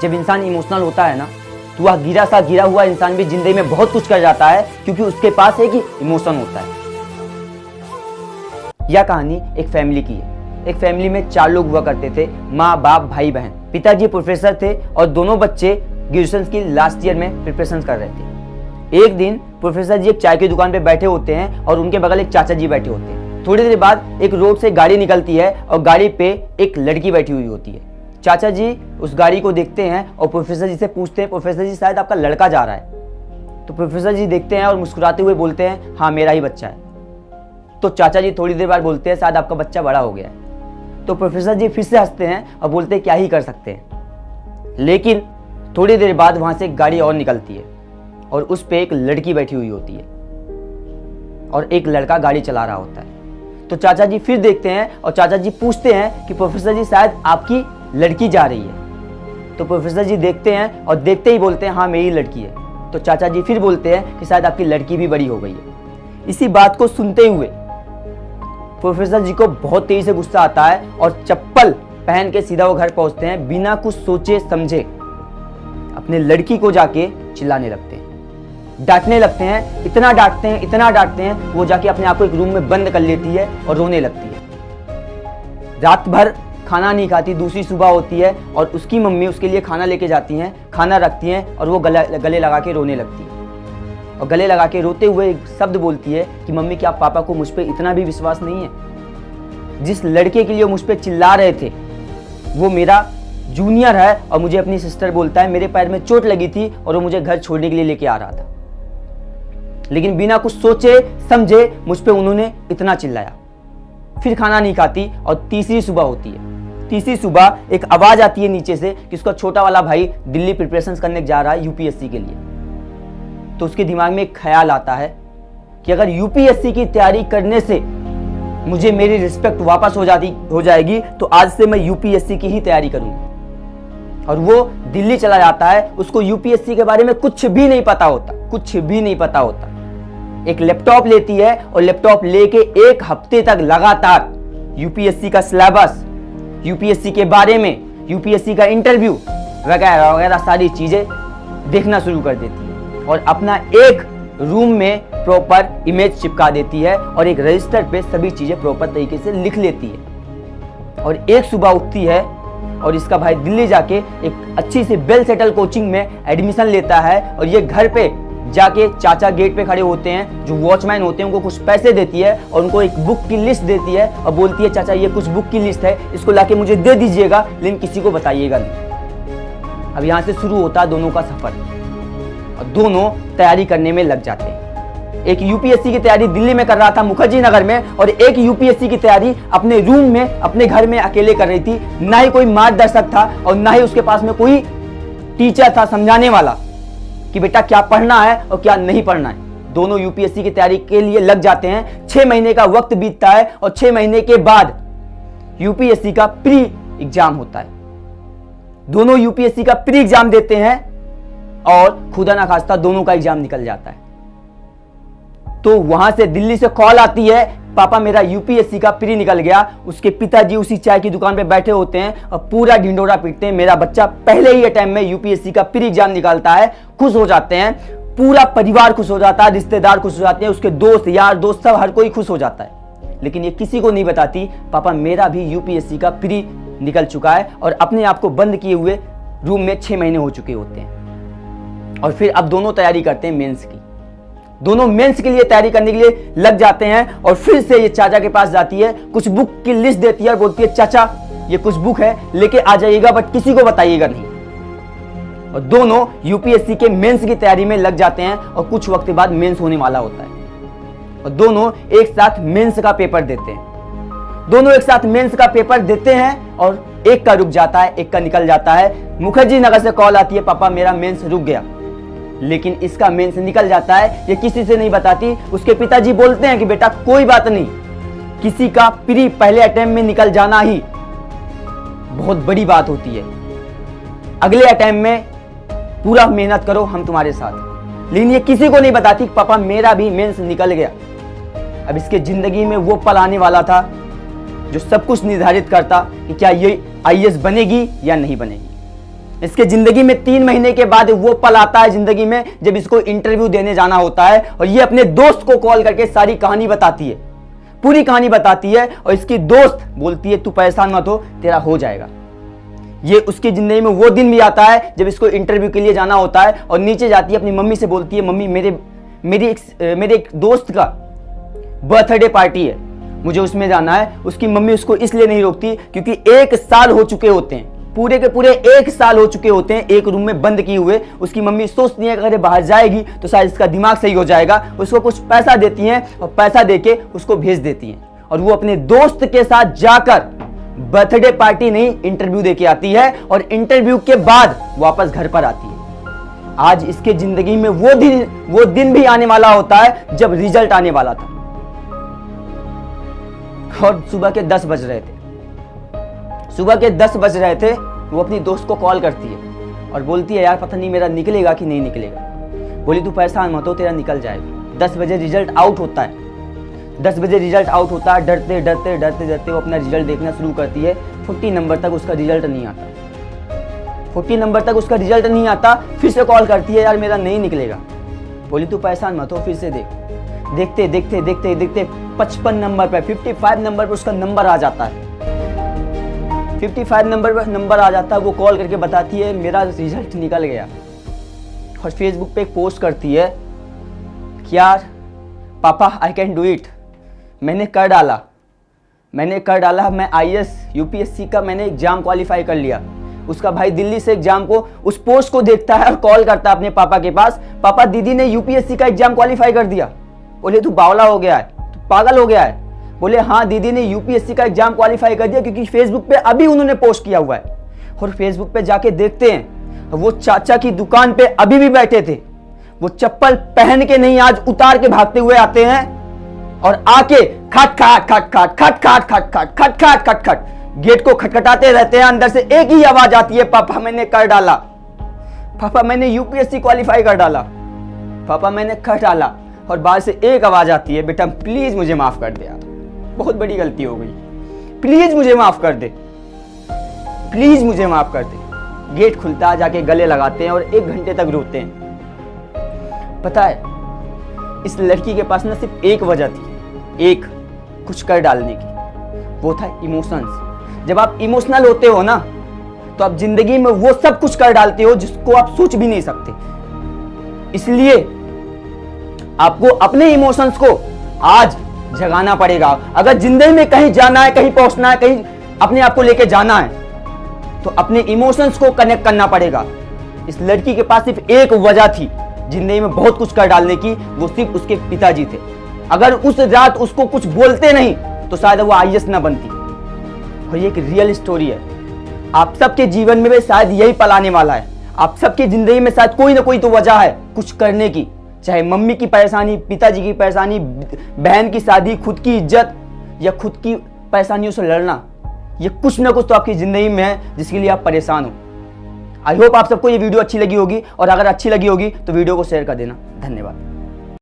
जब इंसान इमोशनल होता है ना, तो वह गिरा हुआ इंसान भी जिंदगी में बहुत कुछ कर जाता है, क्योंकि उसके पास एक ही इमोशन होता है। यह कहानी एक फैमिली की है। एक फैमिली में 4 लोग हुआ करते थे, माँ बाप भाई बहन। पिताजी प्रोफेसर थे और दोनों बच्चे ग्रेजुएशन की लास्ट ईयर में प्रिपरेशन कर रहे थे। एक दिन प्रोफेसर जी एक चाय की दुकान पे बैठे होते हैं और उनके बगल एक चाचा जी बैठे होते हैं। थोड़ी देर बाद एक रोड से गाड़ी निकलती है और गाड़ी पे एक लड़की बैठी हुई होती है। चाचा जी उस गाड़ी को देखते हैं और प्रोफेसर जी से पूछते हैं, प्रोफेसर जी शायद आपका लड़का जा रहा है। तो प्रोफेसर जी देखते हैं और मुस्कुराते हुए बोलते हैं, हाँ मेरा ही बच्चा है। तो चाचा जी थोड़ी देर बाद बोलते हैं, शायद आपका बच्चा बड़ा हो गया है। तो प्रोफेसर जी फिर से हंसते हैं और बोलते हैं, क्या ही कर सकते हैं। लेकिन थोड़ी देर बाद वहां से एक गाड़ी और निकलती है और उस पे एक लड़की बैठी हुई होती है और एक लड़का गाड़ी चला रहा होता है। तो चाचा जी फिर देखते हैं और चाचा जी पूछते हैं कि प्रोफेसर जी शायद आपकी लड़की जा रही है। तो प्रोफेसर जी देखते हैं और देखते ही बोलते हैं, हाँ मेरी लड़की है। तो चाचा जी फिर बोलते हैं कि शायद आपकी लड़की भी बड़ी हो गई है। इसी बात को सुनते हुए प्रोफेसर जी को बहुत तेजी से गुस्सा आता है और चप्पल पहन के सीधा वो घर पहुंचते हैं। बिना कुछ सोचे समझे अपने लड़की को जाके चिल्लाने लगते हैं, डांटने लगते हैं। इतना डांटते हैं वो जाके अपने आप को एक रूम में बंद कर लेती है और रोने लगती है। रात भर खाना नहीं खाती। दूसरी सुबह होती है और उसकी मम्मी उसके लिए खाना लेके जाती हैं, खाना रखती हैं और वो गले लगा के रोने लगती है। और गले लगा के रोते हुए एक शब्द बोलती है कि मम्मी क्या पापा को मुझ पे इतना भी विश्वास नहीं है? जिस लड़के के लिए मुझ पे चिल्ला रहे थे वो मेरा जूनियर है। और मुझे अपनी सिस्टर बोलता है, मेरे पैर में चोट लगी थी और वो मुझे घर छोड़ने के लिए लेके आ रहा था, लेकिन बिना कुछ सोचे समझे मुझ पे उन्होंने इतना चिल्लाया। फिर खाना नहीं खाती और तीसरी सुबह होती है। तीसरी सुबह एक आवाज आती है नीचे से कि उसका छोटा वाला भाई दिल्ली प्रिपरेशन करने जा रहा है यूपीएससी के लिए। तो उसके दिमाग में एक ख्याल आता है कि अगर यूपीएससी की तैयारी करने से मुझे मेरी रिस्पेक्ट वापस हो जाएगी तो आज से मैं यूपीएससी की ही तैयारी करूंगी। और वो दिल्ली चला जाता है। उसको यूपीएससी के बारे में कुछ भी नहीं पता होता। एक लैपटॉप लेती है और लैपटॉप लेके 1 हफ्ते तक लगातार यूपीएससी का सिलेबस, यूपीएससी के बारे में, यूपीएससी का इंटरव्यू वगैरह वगैरह सारी चीजें देखना शुरू कर देती है और अपना एक रूम में प्रॉपर इमेज चिपका देती है और एक रजिस्टर पे सभी चीजें प्रॉपर तरीके से लिख लेती है। और एक सुबह उठती है और इसका भाई दिल्ली जाके एक अच्छी सी वेल सेटल कोचिंग में एडमिशन लेता है। और ये घर पे जाके चाचा गेट पे खड़े होते हैं, जो वॉचमैन होते हैं, उनको कुछ पैसे देती है और उनको एक बुक की लिस्ट देती है और बोलती है, चाचा ये कुछ बुक की लिस्ट है, इसको लाके मुझे दे दीजिएगा, लेकिन किसी को बताइएगा नहीं। अब यहाँ से शुरू होता है दोनों का सफर और दोनों तैयारी करने में लग जाते हैं। एक यूपीएससी की तैयारी दिल्ली में कर रहा था मुखर्जी नगर में, और एक यूपीएससी की तैयारी अपने रूम में अपने घर में अकेले कर रही थी। ना ही कोई मार्गदर्शक था और ना ही उसके पास में कोई टीचर था समझाने वाला कि बेटा क्या पढ़ना है और क्या नहीं पढ़ना है। दोनों यूपीएससी की तैयारी के लिए लग जाते हैं। 6 महीने का वक्त बीतता है और 6 महीने के बाद यूपीएससी का प्री एग्जाम होता है। दोनों यूपीएससी का प्री एग्जाम देते हैं और खुदा ना खास्ता दोनों का एग्जाम निकल जाता है। तो वहां से दिल्ली से कॉल आती है, पापा मेरा यूपीएससी का प्री निकल गया। उसके पिताजी उसी चाय की दुकान पे बैठे होते हैं और पूरा ढिंडोरा पीटते हैं, मेरा बच्चा पहले ही अटेम्प्ट में यूपीएससी का प्री एग्जाम निकालता है। खुश हो जाते हैं, पूरा परिवार खुश हो जाता है, रिश्तेदार खुश हो जाते हैं, उसके दोस्त यार दोस्त सब हर कोई खुश हो जाता है। लेकिन ये किसी को नहीं बताती, पापा मेरा भी यूपीएससी का प्री निकल चुका है और अपने आप को बंद किए हुए रूम में 6 महीने हो चुके होते हैं। और फिर अब दोनों तैयारी करते हैं मेंस की। दोनों मेंस के लिए तैयारी करने के लिए लग जाते हैं और फिर से ये चाचा के पास जाती है, कुछ बुक की लिस्ट देती है और बोलती है, चाचा ये कुछ बुक है लेके आ जाइएगा, बट किसी को बताइएगा नहीं। और दोनों यूपीएससी के मेंस की तैयारी में लग जाते हैं और कुछ वक्त बाद मेंस होने वाला होता है और दोनों एक साथ मेंस का पेपर देते हैं। दोनों एक साथ मेंस का पेपर देते हैं और एक का रुक जाता है, एक का निकल जाता है। मुखर्जी नगर से कॉल आती है, पापा मेरा मेंस रुक गया, लेकिन इसका मेंस निकल जाता है। ये किसी से नहीं बताती। उसके पिताजी बोलते हैं कि बेटा कोई बात नहीं, किसी का प्री पहले अटेम्प्ट में निकल जाना ही बहुत बड़ी बात होती है। अगले अटेम्प्ट में पूरा मेहनत करो, हम तुम्हारे साथ। लेकिन ये किसी को नहीं बताती कि पापा मेरा भी मेंस निकल गया। अब इसके जिंदगी में वो पल आने वाला था जो सब कुछ निर्धारित करता कि क्या ये आईएएस बनेगी या नहीं बनेगी। इसके जिंदगी में 3 महीने के बाद वो पल आता है जिंदगी में जब इसको इंटरव्यू देने जाना होता है और ये अपने दोस्त को कॉल करके सारी कहानी बताती है, पूरी कहानी बताती है और इसकी दोस्त बोलती है तू परेशान मत हो, तेरा हो जाएगा। ये उसकी जिंदगी में वो दिन भी आता है जब इसको इंटरव्यू के लिए जाना होता है और नीचे जाती है अपनी मम्मी से बोलती है मम्मी मेरे एक दोस्त का बर्थडे पार्टी है, मुझे उसमें जाना है। उसकी मम्मी उसको इसलिए नहीं रोकती क्योंकि 1 साल हो चुके होते हैं, पूरे के पूरे 1 साल हो चुके होते हैं एक रूम में बंद किए हुए। उसकी मम्मी सोचती है कि अगर बाहर जाएगी तो शायद इसका दिमाग सही हो जाएगा। उसको कुछ पैसा देती हैं और पैसा देके उसको भेज देती हैं और वो अपने दोस्त के साथ जाकर बर्थडे पार्टी नहीं इंटरव्यू देके आती है और इंटरव्यू के बाद वापस घर पर आती है। आज इसके जिंदगी में वो दिन भी आने वाला होता है जब रिजल्ट आने वाला था और सुबह के 10 बज रहे थे। सुबह के 10 बज रहे थे, वो अपनी दोस्त को कॉल करती है और बोलती है यार पता नहीं मेरा निकलेगा कि नहीं निकलेगा। बोली तू परेशान मत हो, तेरा निकल जाएगा। 10 बजे रिजल्ट आउट होता है। 10 बजे रिजल्ट आउट होता है। डरते डरते डरते डरते वो अपना रिजल्ट देखना शुरू करती है। 40 नंबर तक उसका रिजल्ट नहीं आता। 40 नंबर तक उसका रिजल्ट नहीं आता। फिर से कॉल करती है यार मेरा नहीं निकलेगा। बोली तू परेशान मत हो, फिर से देखते देखते देखते देखते 55 नंबर पर 55 नंबर पर उसका नंबर आ जाता है। 55 नंबर पर नंबर आ जाता है। वो कॉल करके बताती है मेरा रिजल्ट निकल गया और फेसबुक पे एक पोस्ट करती है कि यार पापा आई कैन डू इट, मैंने कर डाला। मैं IAS UPSC का मैंने एग्जाम क्वालिफाई कर लिया। उसका भाई दिल्ली से एग्जाम को उस पोस्ट को देखता है और कॉल करता है अपने पापा के पास, पापा दीदी ने UPSC का एग्जाम क्वालिफाई कर दिया। बोले तू बावला हो गया है, तू पागल हो गया है। बोले हाँ दीदी ने UPSC का एग्जाम क्वालिफाई कर दिया क्योंकि फेसबुक पे अभी उन्होंने पोस्ट किया हुआ है। और फेसबुक पे जाके देखते हैं वो चाचा की दुकान पे अभी भी बैठे थे। वो चप्पल पहन के नहीं आज उतार के भागते हुए आते हैं और आके खट खट खट खट खट खट खट खट खट खट खट खट गेट को खटखटाते रहते हैं। अंदर से एक ही आवाज आती है पापा मैंने कर डाला, पापा मैंने UPSC क्वालिफाई कर डाला, पापा मैंने कर डाला। और बाहर से एक आवाज आती है बेटा प्लीज मुझे माफ कर दे यार, बहुत बड़ी गलती हो गई, प्लीज मुझे माफ कर दे, प्लीज मुझे माफ कर दे। गेट खुलता है, जाके गले लगाते हैं और 1 घंटे तक रोते हैं। पता है इस लड़की के पास ना सिर्फ एक वजह थी, एक कुछ कर डालने की, वो था इमोशंस। जब आप इमोशनल होते हो ना तो आप जिंदगी में वो सब कुछ कर डालते हो जिसको आप सोच भी नहीं सकते। इसलिए आपको अपने इमोशंस को आज जगाना पड़ेगा। अगर जिंदगी में कहीं जाना है, कहीं पहुंचना है, कहीं अपने आप को लेके जाना है तो अपने इमोशंस को कनेक्ट करना पड़ेगा। इस लड़की के पास सिर्फ एक वजह थी जिंदगी में बहुत कुछ कर डालने की, वो सिर्फ उसके पिताजी थे। अगर उस रात उसको कुछ बोलते नहीं तो शायद वो IAS ना बनती। और ये एक रियल स्टोरी है। आप सबके जीवन में भी शायद यही पल आने वाला है। आप सबकी जिंदगी में शायद कोई ना कोई तो वजह है कुछ करने की, चाहे मम्मी की परेशानी, पिताजी की परेशानी, बहन की शादी, खुद की इज्जत या खुद की परेशानियों से लड़ना। ये कुछ ना कुछ तो आपकी जिंदगी में है जिसके लिए आप परेशान हो। आई होप आप सबको ये वीडियो अच्छी लगी होगी और अगर अच्छी लगी होगी तो वीडियो को शेयर कर देना। धन्यवाद।